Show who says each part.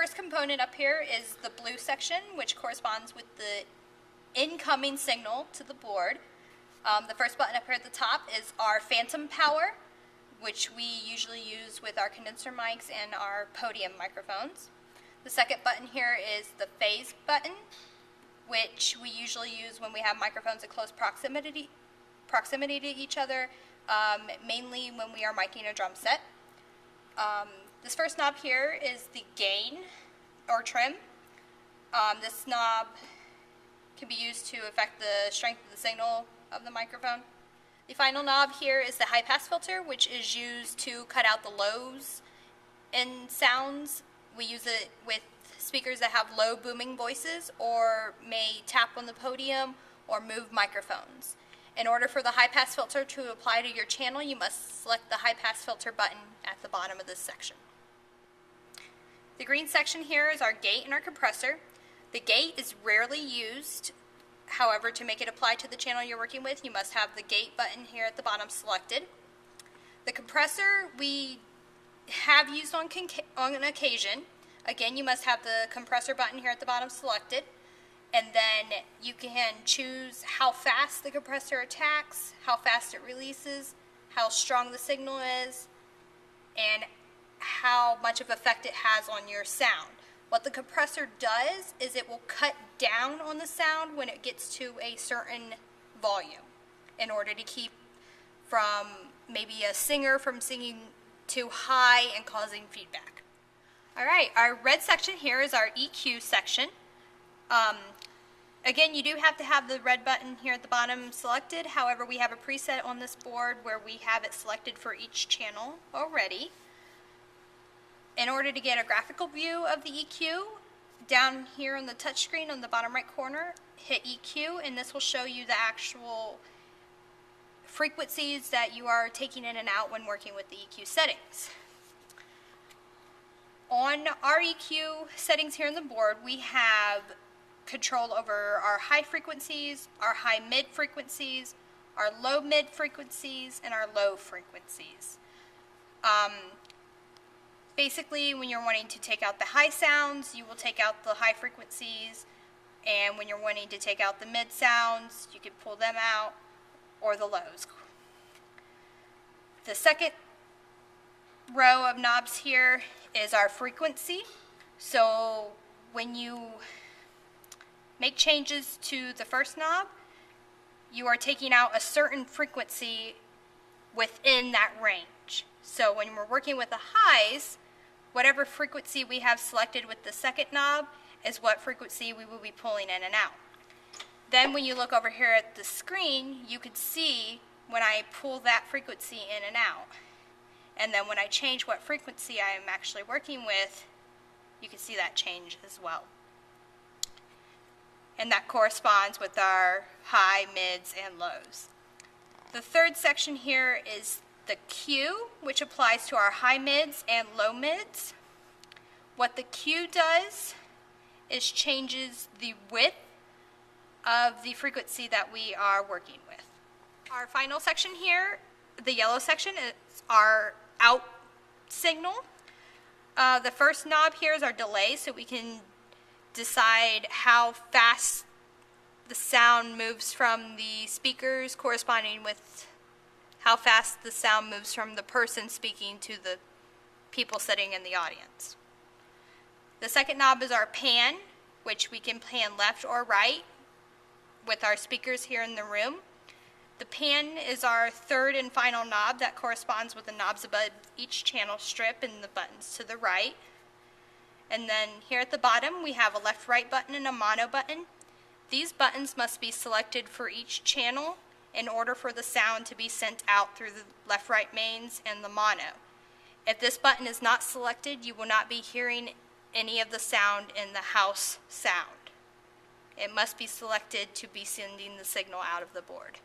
Speaker 1: first component up here is the blue section, which corresponds with the incoming signal to the board. The first button up here at the top is our phantom power, which we usually use with our condenser mics and our podium microphones. The second button here is the phase button, which we usually use when we have microphones in close proximity to each other, mainly when we are miking a drum set. This first knob here is the gain or trim. This knob can be used to affect the strength of the signal of the microphone. The final knob here is the high pass filter, which is used to cut out the lows in sounds. We use it with speakers that have low booming voices or may tap on the podium or move microphones. In order for the high pass filter to apply to your channel, you must select the high pass filter button at the bottom of this section. The green section here is our gate and our compressor. The gate is rarely used. However, to make it apply to the channel you're working with, you must have the gate button here at the bottom selected. The compressor we have used on an occasion. Again, you must have the compressor button here at the bottom selected. And then you can choose how fast the compressor attacks, how fast it releases, how strong the signal is, and how much of effect it has on your sound. What the compressor does is it will cut down on the sound when it gets to a certain volume in order to keep from maybe a singer from singing too high and causing feedback. Alright, our red section here is our EQ section. Again, you do have to have the red button here at the bottom selected. However, we have a preset on this board where we have it selected for each channel already. In order to get a graphical view of the EQ, down here on the touchscreen on the bottom right corner, hit EQ, and this will show you the actual frequencies that you are taking in and out when working with the EQ settings. On our EQ settings here on the board, we have control over our high frequencies, our high mid frequencies, our low mid frequencies, and our low frequencies. Basically, when you're wanting to take out the high sounds, you will take out the high frequencies, and when you're wanting to take out the mid sounds, you can pull them out, or the lows. The second row of knobs here is our frequency. So when you make changes to the first knob, you are taking out a certain frequency within that range. So when we're working with the highs, whatever frequency we have selected with the second knob is what frequency we will be pulling in and out. Then when you look over here at the screen, you could see when I pull that frequency in and out. And then when I change what frequency I am actually working with, you can see that change as well. And that corresponds with our high, mids, and lows. The third section here is the Q, which applies to our high mids and low mids. What the Q does is changes the width of the frequency that we are working with. Our final section here, the yellow section, is our out signal. The first knob here is our delay, so we can decide how fast the sound moves from the speakers, corresponding with how fast the sound moves from the person speaking to the people sitting in the audience. The second knob is our pan, which we can pan left or right with our speakers here in the room. The pan is our third and final knob that corresponds with the knobs above each channel strip and the buttons to the right. And then here at the bottom we have a left-right button and a mono button. These buttons must be selected for each channel in order for the sound to be sent out through the left-right mains and the mono. If this button is not selected, you will not be hearing any of the sound in the house sound. It must be selected to be sending the signal out of the board.